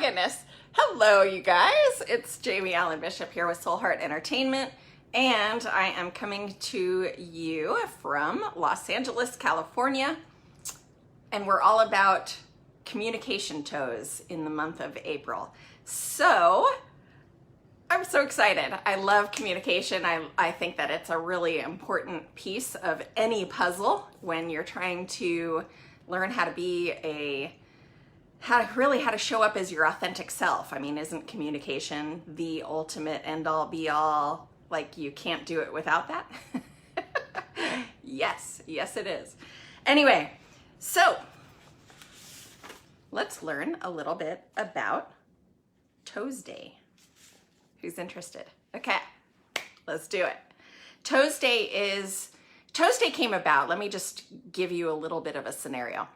goodness. Hello, you guys. It's Jamie Allen Bishop here with Soul Heart Entertainment, and I am coming to you from Los Angeles, California, and we're all about communication toes in the month of April. So I'm so excited. I love communication. I think that it's a really important piece of any puzzle when you're trying to learn how to how to show up as your authentic self. I mean, isn't communication the ultimate end all be all? Like, you can't do it without that? Yes it is. Anyway, so let's learn a little bit about Toes Day. Who's interested? Okay, let's do it. Toes Day came about, let me just give you a little bit of a scenario.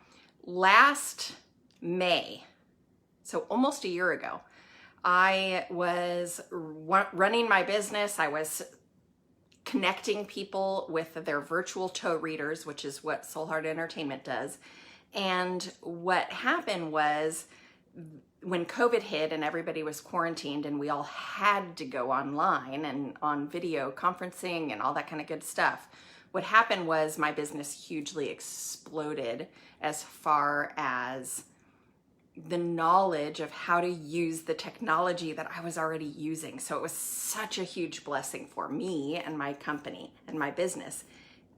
Last May, so almost a year ago, I was running my business. I was connecting people with their virtual toe readers, which is what Soul Heart Entertainment does. And what happened was, when COVID hit and everybody was quarantined and we all had to go online and on video conferencing and all that kind of good stuff, what happened was my business hugely exploded as far as the knowledge of how to use the technology that I was already using. So it was such a huge blessing for me and my company and my business.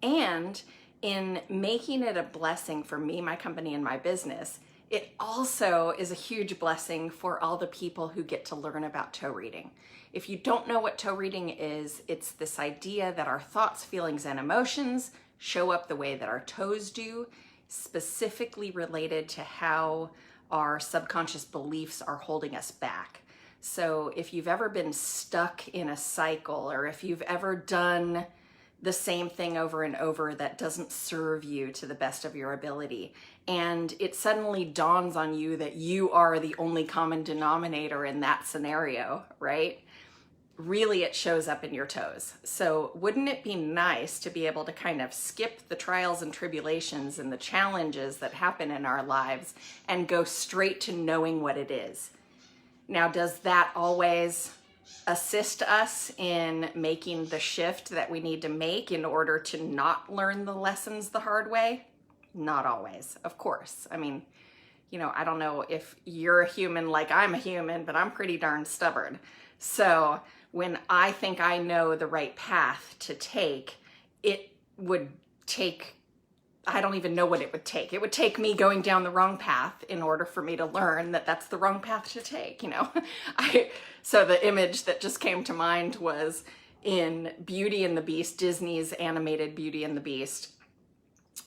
And in making it a blessing for me, my company, and my business, it also is a huge blessing for all the people who get to learn about toe reading. If you don't know what toe reading is, it's this idea that our thoughts, feelings, and emotions show up the way that our toes do, specifically related to how our subconscious beliefs are holding us back. So if you've ever been stuck in a cycle, or if you've ever done the same thing over and over that doesn't serve you to the best of your ability, and it suddenly dawns on you that you are the only common denominator in that scenario, right? Really, it shows up in your toes. So wouldn't it be nice to be able to kind of skip the trials and tribulations and the challenges that happen in our lives and go straight to knowing what it is? Now, does that always assist us in making the shift that we need to make in order to not learn the lessons the hard way? Not always, of course. I mean, I don't know if you're a human like I'm a human, but I'm pretty darn stubborn. So when I think I know the right path to take, it would take, I don't even know what it would take. It would take me going down the wrong path in order for me to learn that that's the wrong path to take, So the image that just came to mind was in Beauty and the Beast, Disney's animated Beauty and the Beast.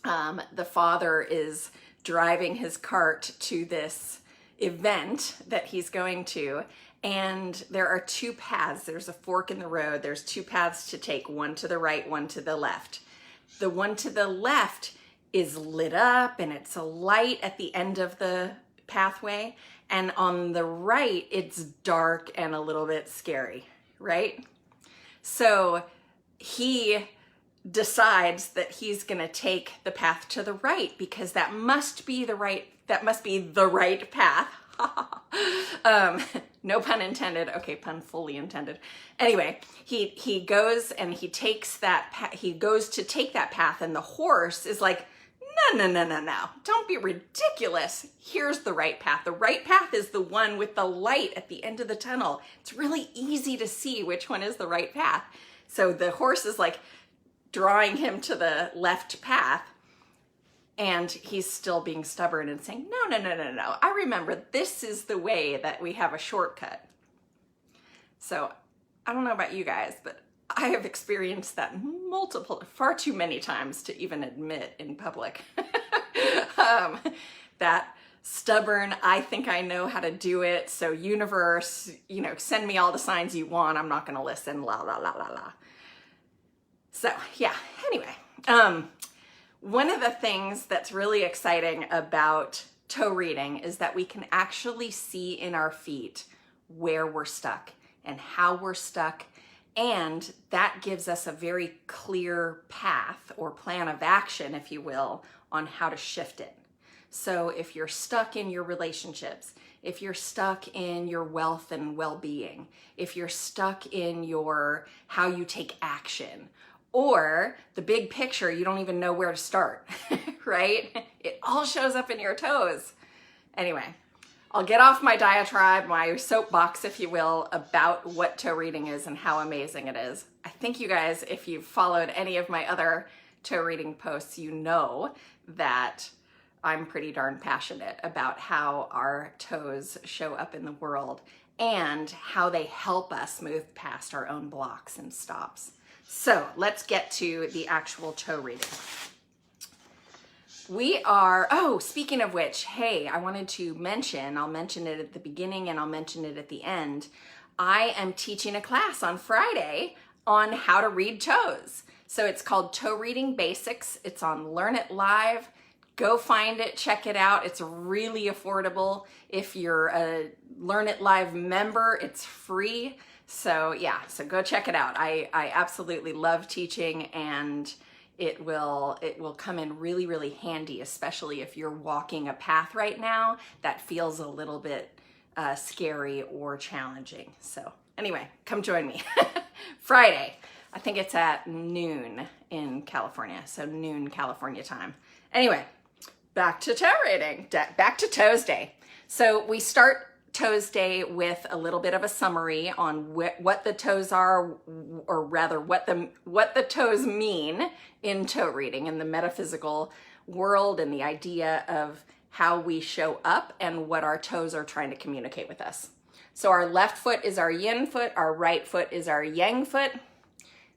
The father is driving his cart to this event that he's going to, and there are two paths. There's a fork in the road. There's two paths to take, one to the right, one to the left. The one to the left is lit up and it's a light at the end of the pathway. And on the right, it's dark and a little bit scary, right? So he decides that he's gonna take the path to the right because that must be the right path. No pun intended. Okay, pun fully intended. Anyway, he goes and he takes that he goes to take that path, and the horse is like, no, don't be ridiculous. Here's the right path. The right path is the one with the light at the end of the tunnel. It's really easy to see which one is the right path. So the horse is like drawing him to the left path, and he's still being stubborn and saying, no. I remember this is the way that we have a shortcut. So I don't know about you guys, but I have experienced that far too many times to even admit in public. That stubborn, I think I know how to do it, so universe, send me all the signs you want, I'm not gonna listen, la la la la la. So yeah, anyway, one of the things that's really exciting about toe reading is that we can actually see in our feet where we're stuck and how we're stuck, and that gives us a very clear path or plan of action, if you will, on how to shift it. So if you're stuck in your relationships, if you're stuck in your wealth and well-being, if you're stuck in your how you take action, or the big picture, you don't even know where to start, right? It all shows up in your toes. Anyway, I'll get off my diatribe, my soapbox, if you will, about what toe reading is and how amazing it is. I think you guys, if you've followed any of my other toe reading posts, you know that I'm pretty darn passionate about how our toes show up in the world and how they help us move past our own blocks and stops. So let's get to the actual toe reading. We are, oh, speaking of which, hey, I wanted to mention, I'll mention it at the beginning and I'll mention it at the end. I am teaching a class on Friday on how to read toes. So it's called Toe Reading Basics. It's on Learn It Live. Go find it, check it out. It's really affordable. If you're a Learn It Live member, it's free. So yeah, so go check it out. I absolutely love teaching, and it will come in really, really handy, especially if you're walking a path right now that feels a little bit scary or challenging. So anyway, come join me. Friday, I think it's at noon in California, so noon California time. Anyway, back to toe reading, back to Toes Day. So we start Toes Day with a little bit of a summary on what the toes are, or rather what the toes mean in toe reading, in the metaphysical world, and the idea of how we show up and what our toes are trying to communicate with us. So our left foot is our yin foot, our right foot is our yang foot.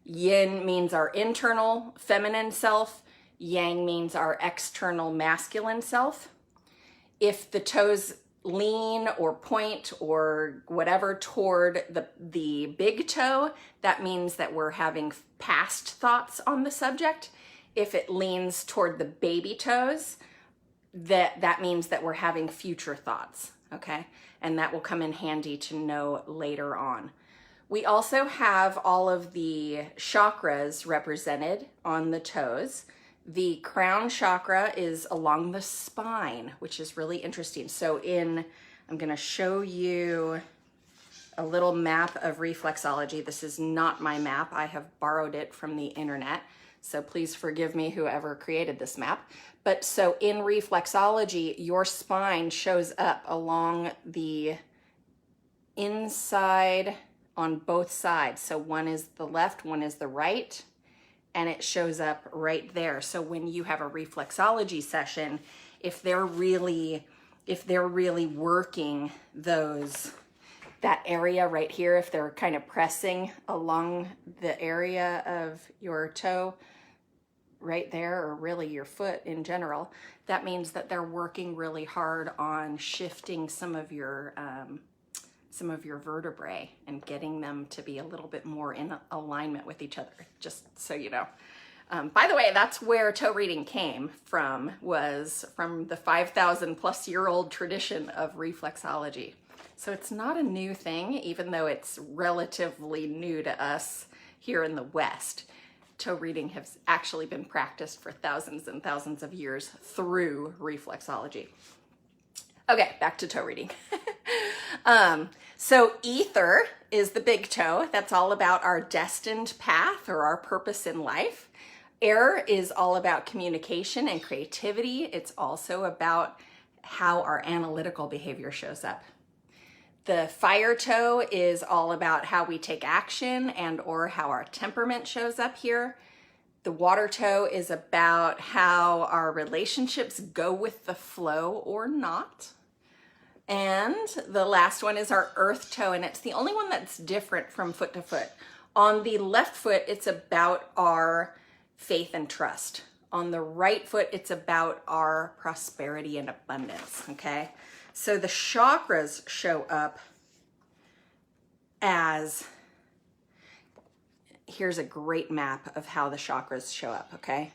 Yin means our internal feminine self. Yang means our external masculine self. If the toes lean or point or whatever toward the big toe, that means that we're having past thoughts on the subject. If it leans toward the baby toes, that means that we're having future thoughts, okay? And that will come in handy to know later on. We also have all of the chakras represented on the toes. The crown chakra is along the spine, which is really interesting. So I'm going to show you a little map of reflexology. This is not my map. I have borrowed it from the internet. So please forgive me, whoever created this map. But so in reflexology, your spine shows up along the inside on both sides. So one is the left, one is the right, and it shows up right there. So when you have a reflexology session, if they're really working that area right here, if they're kind of pressing along the area of your toe right there, or really your foot in general, that means that they're working really hard on shifting some of your vertebrae and getting them to be a little bit more in alignment with each other, just so you know. By the way, that's where toe reading came from, was from the 5,000 plus year old tradition of reflexology. So it's not a new thing, even though it's relatively new to us here in the West. Toe reading has actually been practiced for thousands and thousands of years through reflexology. Okay, back to toe reading. So ether is the big toe. That's all about our destined path or our purpose in life. Air is all about communication and creativity. It's also about how our analytical behavior shows up. The fire toe is all about how we take action and or how our temperament shows up here. The water toe is about how our relationships go with the flow or not. And the last one is our earth toe, and it's the only one that's different from foot to foot. On the left foot, it's about our faith and trust. On the right foot, it's about our prosperity and abundance, okay? So the chakras show up as, here's a great map of how the chakras show up, okay?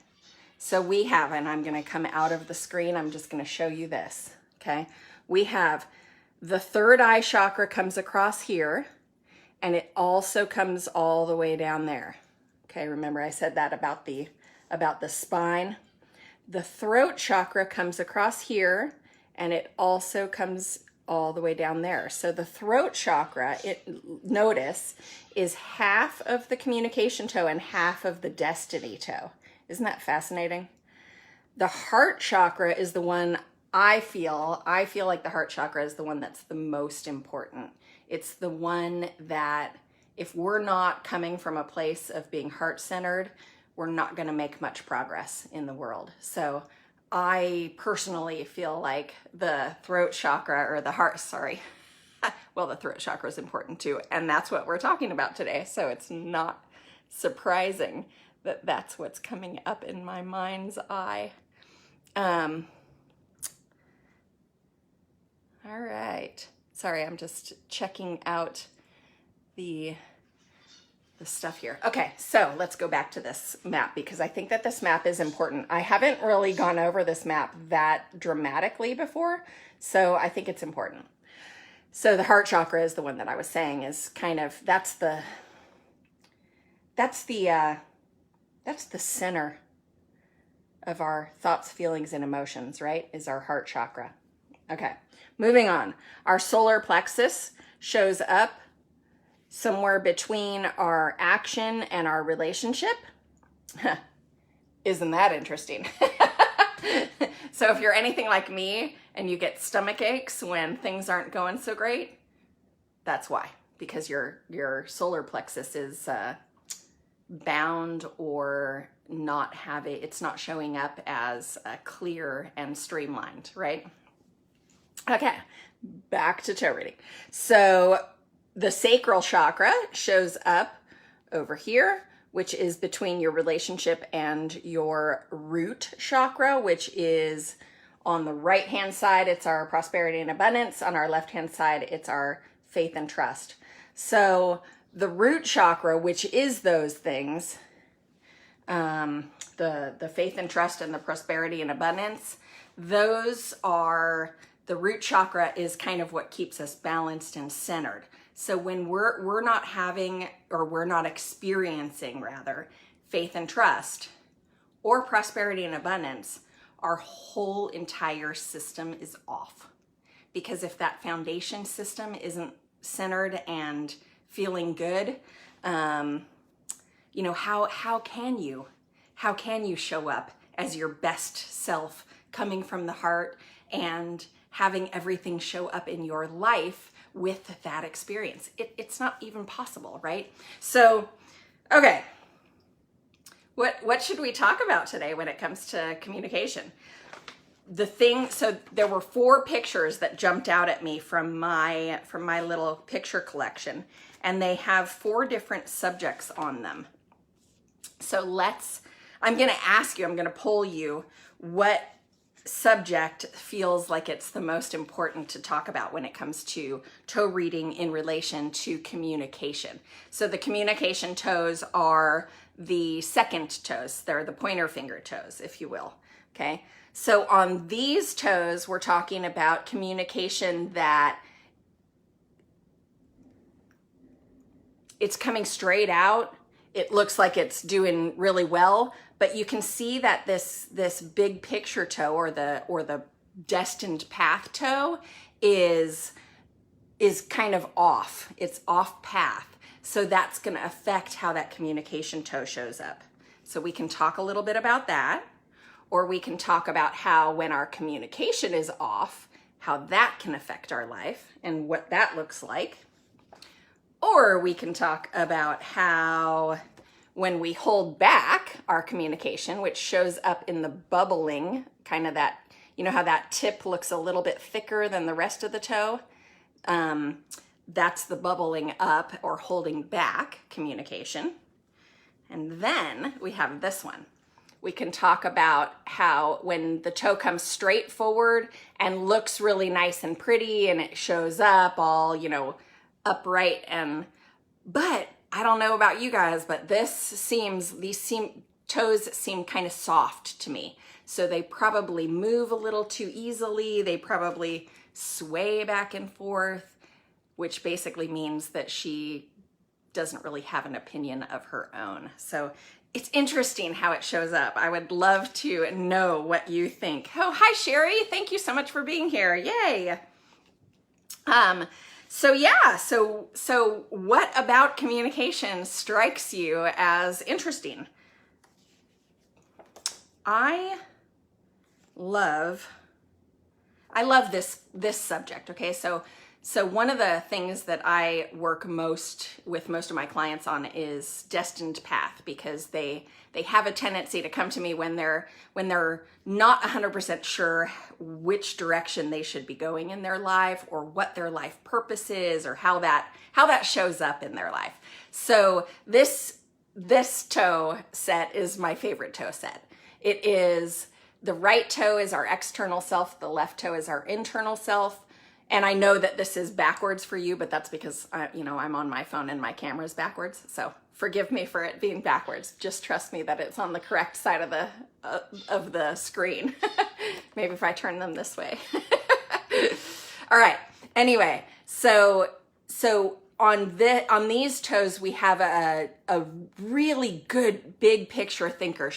So we have, and I'm gonna come out of the screen, I'm just gonna show you this, okay? We have the third eye chakra comes across here, and it also comes all the way down there. Okay, remember I said that about the spine. The throat chakra comes across here, and it also comes all the way down there. So the throat chakra, notice, is half of the communication toe and half of the destiny toe. Isn't that fascinating? The heart chakra is the one I feel like the heart chakra is the one that's the most important. It's the one that if we're not coming from a place of being heart-centered, we're not going to make much progress in the world. So I personally feel like the throat chakra, or the heart, sorry. Well, the throat chakra is important too, and that's what we're talking about today. So it's not surprising that that's what's coming up in my mind's eye. All right. Sorry, I'm just checking out the stuff here. Okay, so let's go back to this map because I think that this map is important. I haven't really gone over this map that dramatically before, so I think it's important. So the heart chakra is the one that I was saying is kind of, that's the center of our thoughts, feelings, and emotions, right? Is our heart chakra. Okay, moving on. Our solar plexus shows up somewhere between our action and our relationship. Isn't that interesting? So if you're anything like me and you get stomach aches when things aren't going so great, that's why. Because your solar plexus is bound or not it's not showing up as clear and streamlined, right? Okay, back to toe reading. So the sacral chakra shows up over here, which is between your relationship and your root chakra, which is on the right-hand side, it's our prosperity and abundance. On our left-hand side, it's our faith and trust. So the root chakra, which is those things, the faith and trust and the prosperity and abundance, those are, the root chakra is kind of what keeps us balanced and centered. So when we're not having, or we're not experiencing rather, faith and trust or prosperity and abundance, our whole entire system is off. Because if that foundation system isn't centered and feeling good, you know, how can you show up as your best self, coming from the heart and having everything show up in your life with that experience? It's not even possible, right? So, okay, what should we talk about today when it comes to communication? So there were 4 pictures that jumped out at me from my little picture collection, and they have 4 different subjects on them. So I'm going to ask you, I'm going to poll you, what subject feels like it's the most important to talk about when it comes to toe reading in relation to communication. So the communication toes are the second toes. They're the pointer finger toes, if you will. Okay. So on these toes, we're talking about communication that it's coming straight out. It looks like it's doing really well, but you can see that this big picture toe, or the destined path toe, is kind of off. It's off path. So that's going to affect how that communication toe shows up. So we can talk a little bit about that, or we can talk about how when our communication is off, how that can affect our life and what that looks like. Or we can talk about how when we hold back our communication, which shows up in the bubbling, kind of that, you know how that tip looks a little bit thicker than the rest of the toe? That's the bubbling up or holding back communication. And then we have this one. We can talk about how when the toe comes straight forward and looks really nice and pretty and it shows up all, you know, upright, but I don't know about you guys, but these toes seem kind of soft to me. So they probably move a little too easily. They probably sway back and forth, which basically means that she doesn't really have an opinion of her own. So it's interesting how it shows up. I would love to know what you think. Oh, hi Sherry. Thank you so much for being here. Yay. So yeah, so what about communication strikes you as interesting? I love this subject. Okay, so one of the things that I work with most of my clients on is destined path, because they have a tendency to come to me when they're not 100% sure which direction they should be going in their life, or what their life purpose is, or how that shows up in their life. So this toe set is my favorite toe set. It is, the right toe is our external self, the left toe is our internal self. And I know that this is backwards for you, but that's because I'm on my phone and my camera's backwards. So forgive me for it being backwards. Just trust me that it's on the correct side of the screen. Maybe if I turn them this way. All right. Anyway, so on these toes, we have a really good big picture thinker.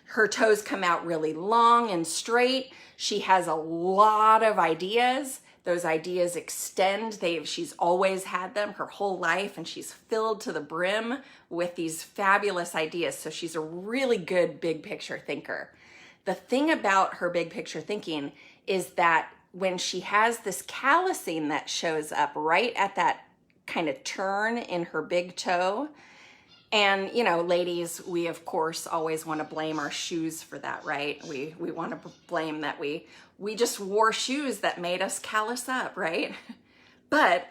Her toes come out really long and straight. She has a lot of ideas. Those ideas extend. She's always had them her whole life, and she's filled to the brim with these fabulous ideas. So she's a really good big picture thinker. The thing about her big picture thinking is that when she has this callousing that shows up right at that kind of turn in her big toe, and, ladies, we, of course, always want to blame our shoes for that, right? We want to blame that we just wore shoes that made us callous up, right? But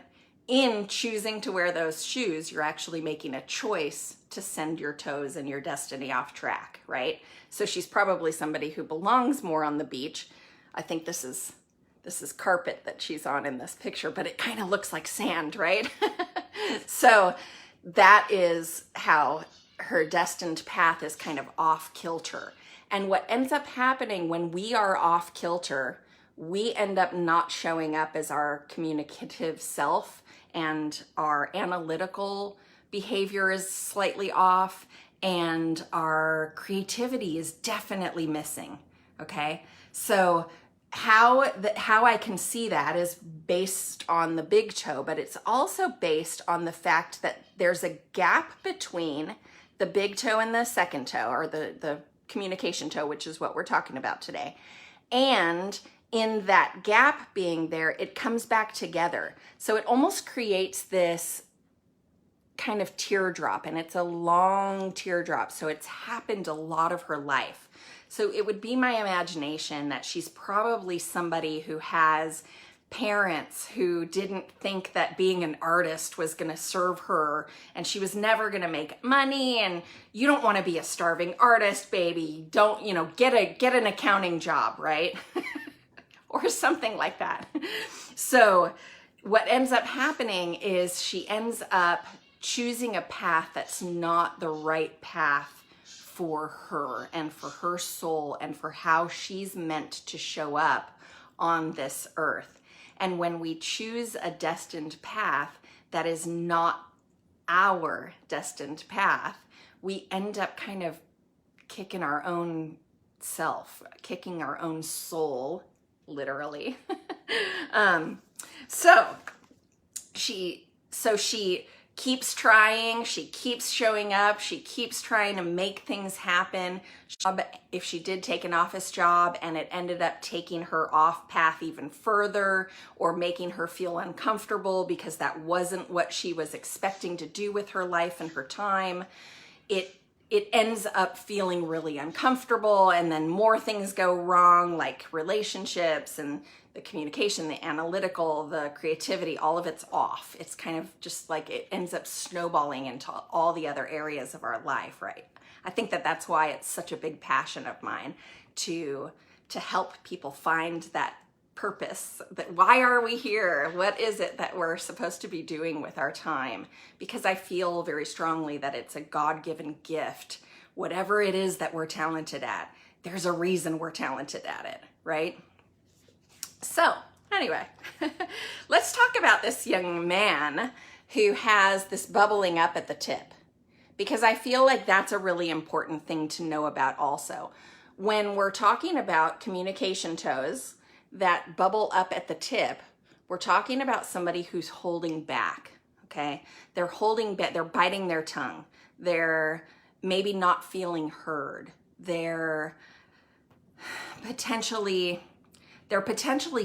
in choosing to wear those shoes, you're actually making a choice to send your toes and your destiny off track, right? So she's probably somebody who belongs more on the beach. I think this is carpet that she's on in this picture, but it kind of looks like sand, right? So that is how her destined path is kind of off kilter. And what ends up happening when we are off kilter, we end up not showing up as our communicative self, and our analytical behavior is slightly off, and our creativity is definitely missing. Okay, so how I can see that is based on the big toe, but it's also based on the fact that there's a gap between the big toe and the second toe, or the communication toe, which is what we're talking about today. And in that gap being there, it comes back together. So it almost creates this kind of teardrop, and it's a long teardrop. So it's happened a lot of her life. So it would be my imagination that she's probably somebody who has parents who didn't think that being an artist was going to serve her, and she was never going to make money, and you don't want to be a starving artist, baby. Don't, get an accounting job, right? Or something like that. So what ends up happening is she ends up choosing a path that's not the right path for her and for her soul and for how she's meant to show up on this earth. And when we choose a destined path that is not our destined path, we end up kind of kicking our own self, kicking our own soul, literally. So she keeps trying, she keeps showing up, she keeps trying to make things happen. If she did take an office job and it ended up taking her off path even further, or making her feel uncomfortable because that wasn't what she was expecting to do with her life and her time, it ends up feeling really uncomfortable, and then more things go wrong, like relationships and the communication, the analytical, the creativity, all of it's off. It's kind of just like it ends up snowballing into all the other areas of our life, right? I think that that's why it's such a big passion of mine to help people find that purpose. That why are we here? What is it that we're supposed to be doing with our time? Because I feel very strongly that it's a God-given gift. Whatever it is that we're talented at, there's a reason we're talented at it, right? So anyway, let's talk about this young man who has this bubbling up at the tip, because I feel like that's a really important thing to know about also. When we're talking about communication toes that bubble up at the tip, we're talking about somebody who's holding back, okay? They're holding back, they're biting their tongue. They're maybe not feeling heard. They're potentially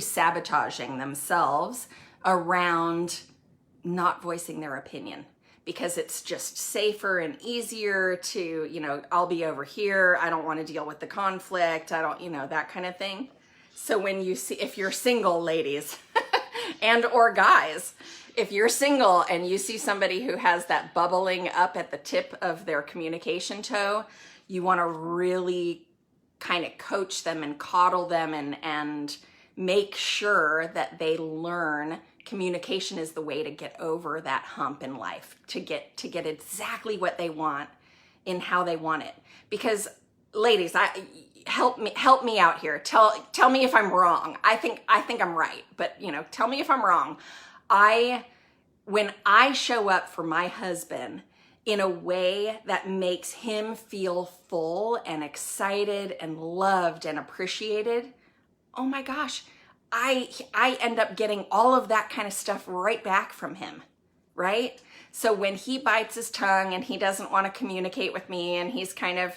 sabotaging themselves around not voicing their opinion, because it's just safer and easier to, I'll be over here. I don't want to deal with the conflict. I don't, that kind of thing. So when you see, if you're single, ladies and or guys, if you're single and you see somebody who has that bubbling up at the tip of their communication toe, you want to really kind of coach them and coddle them and make sure that they learn communication is the way to get over that hump in life, to get exactly what they want in how they want it. Because ladies, help me out here. Tell me if I'm wrong. I think I'm right, but tell me if I'm wrong. When I show up for my husband in a way that makes him feel full and excited and loved and appreciated, oh my gosh, I end up getting all of that kind of stuff right back from him, right? So when he bites his tongue and he doesn't want to communicate with me and he's kind of,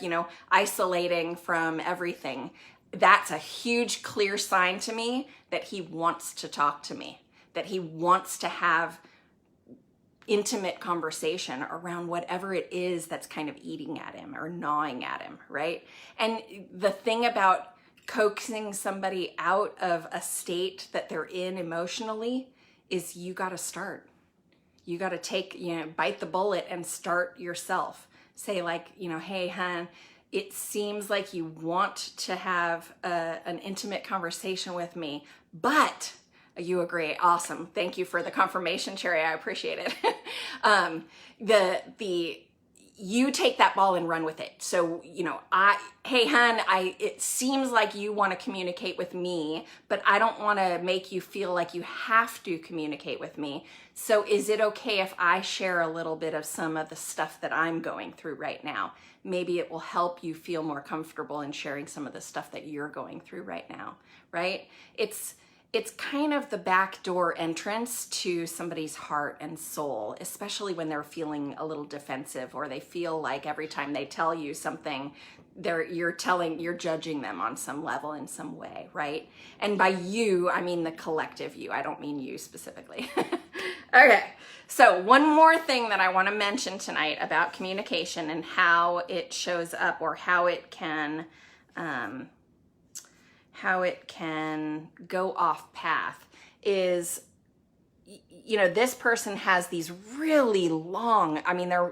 isolating from everything, that's a huge, clear sign to me that he wants to talk to me, that he wants to have intimate conversation around whatever it is that's kind of eating at him or gnawing at him, right? And the thing about coaxing somebody out of a state that they're in emotionally is you got to start. You got to take, bite the bullet and start yourself. Say like, hey, hon, it seems like you want to have an intimate conversation with me, but you agree. Awesome. Thank you for the confirmation, Cherry. I appreciate it. You take that ball and run with it. So, hey, hon, it seems like you want to communicate with me, but I don't want to make you feel like you have to communicate with me. So is it okay if I share a little bit of some of the stuff that I'm going through right now? Maybe it will help you feel more comfortable in sharing some of the stuff that you're going through right now, right? It's kind of the backdoor entrance to somebody's heart and soul, especially when they're feeling a little defensive or they feel like every time they tell you something, you're judging them on some level in some way, right? And by you, I mean the collective you. I don't mean you specifically. Okay, so one more thing that I want to mention tonight about communication and how it shows up, or how it can go off path, is, this person has these really long,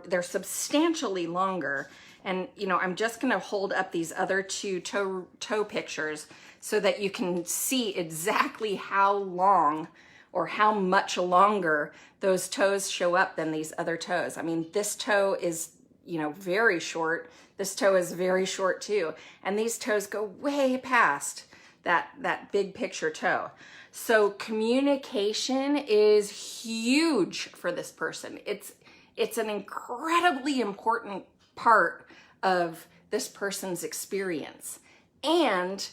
they're substantially longer. And, I'm just going to hold up these other two toe pictures so that you can see exactly how long or how much longer those toes show up than these other toes. This toe is, very short. This toe is very short too. And these toes go way past that big picture toe. So communication is huge for this person. It's an incredibly important part of this person's experience. And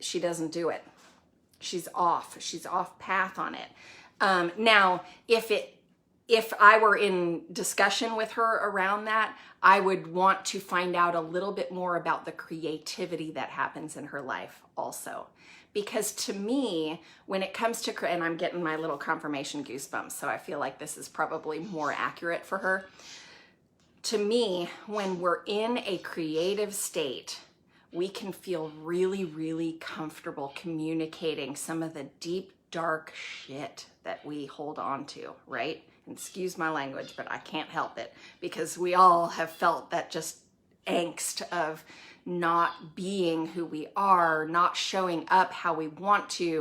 she doesn't do it. She's off path on it. Now, if I were in discussion with her around that, I would want to find out a little bit more about the creativity that happens in her life also. Because to me, when it comes to, and I'm getting my little confirmation goosebumps, so I feel like this is probably more accurate for her. To me, when we're in a creative state, we can feel really, really comfortable communicating some of the deep, dark shit that we hold on to, right? Excuse my language, but I can't help it, because we all have felt that just angst of not being who we are, not showing up how we want to,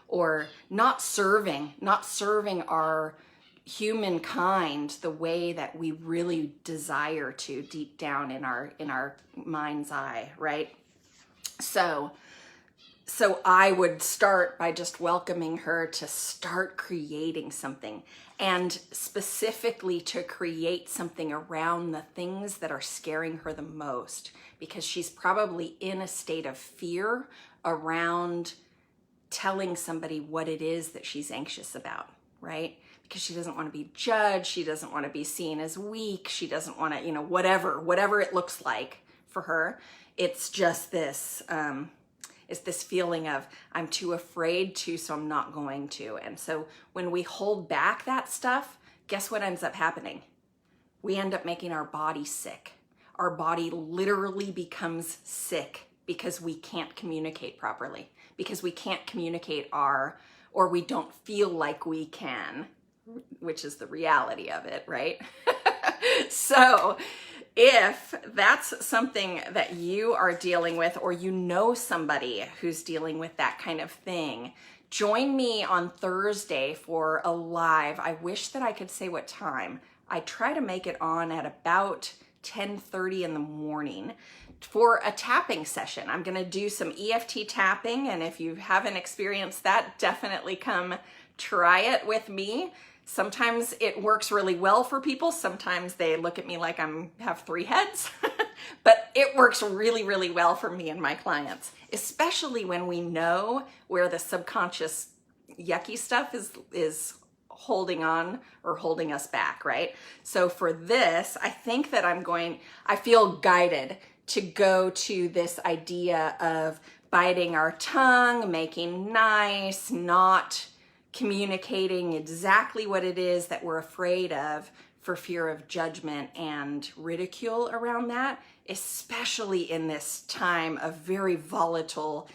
or not serving our humankind the way that we really desire to deep down in our mind's eye, right? So So I would start by just welcoming her to start creating something, and specifically to create something around the things that are scaring her the most, because she's probably in a state of fear around telling somebody what it is that she's anxious about, right? Because she doesn't want to be judged, she doesn't want to be seen as weak, she doesn't want to, whatever it looks like for her. It's just this, it's this feeling of, I'm too afraid to, so I'm not going to. And so when we hold back that stuff, guess what ends up happening? We end up making our body sick. Our body literally becomes sick because we can't communicate properly, because we can't communicate or we don't feel like we can, which is the reality of it, right? So if that's something that you are dealing with, or you know somebody who's dealing with that kind of thing, join me on Thursday for a live. I wish that I could say what time. I try to make it on at about 10:30 in the morning for a tapping session. I'm going to do some EFT tapping, and if you haven't experienced that, definitely come try it with me. Sometimes it works really well for people. Sometimes they look at me like I have 3 heads, but it works really, really well for me and my clients, especially when we know where the subconscious yucky stuff is holding on or holding us back, right? So for this, I think that I feel guided to go to this idea of biting our tongue, making nice, not communicating exactly what it is that we're afraid of for fear of judgment and ridicule around that, especially in this time of very volatile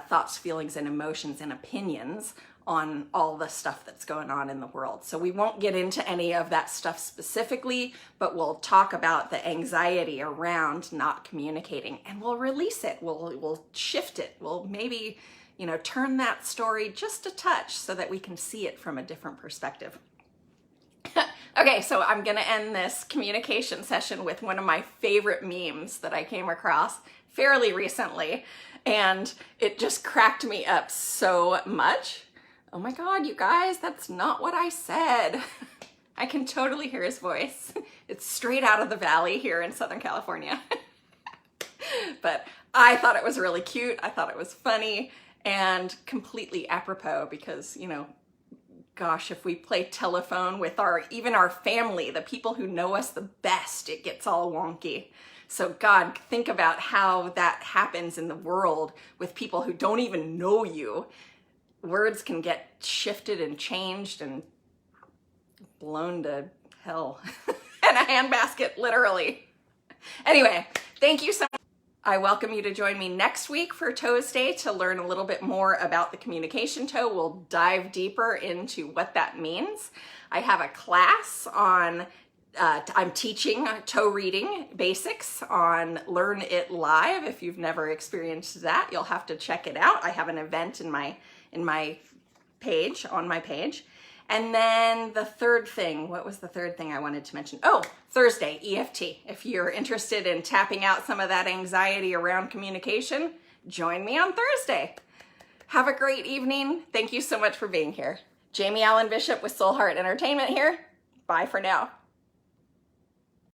thoughts, feelings, and emotions and opinions on all the stuff that's going on in the world. So we won't get into any of that stuff specifically, but we'll talk about the anxiety around not communicating, and we'll release it. We'll shift it. We'll maybe turn that story just a touch so that we can see it from a different perspective. Okay, so I'm gonna end this communication session with one of my favorite memes that I came across fairly recently, and it just cracked me up so much. Oh my God, you guys, that's not what I said. I can totally hear his voice. It's straight out of the valley here in Southern California. But I thought it was really cute. I thought it was funny. And completely apropos, because, gosh, if we play telephone with even our family, the people who know us the best, it gets all wonky. So God, think about how that happens in the world with people who don't even know you. Words can get shifted and changed and blown to hell in a handbasket, literally. Anyway, thank you so much. I welcome you to join me next week for Toes Day to learn a little bit more about the communication toe. We'll dive deeper into what that means. I have a class on, I'm teaching toe reading basics on Learn It Live. If you've never experienced that, you'll have to check it out. I have an event in my page, on my page. And then the third thing, what was the third thing I wanted to mention? Oh, Thursday, EFT. If you're interested in tapping out some of that anxiety around communication, join me on Thursday. Have a great evening. Thank you so much for being here. Jamie Allen Bishop with Soul Heart Entertainment here. Bye for now.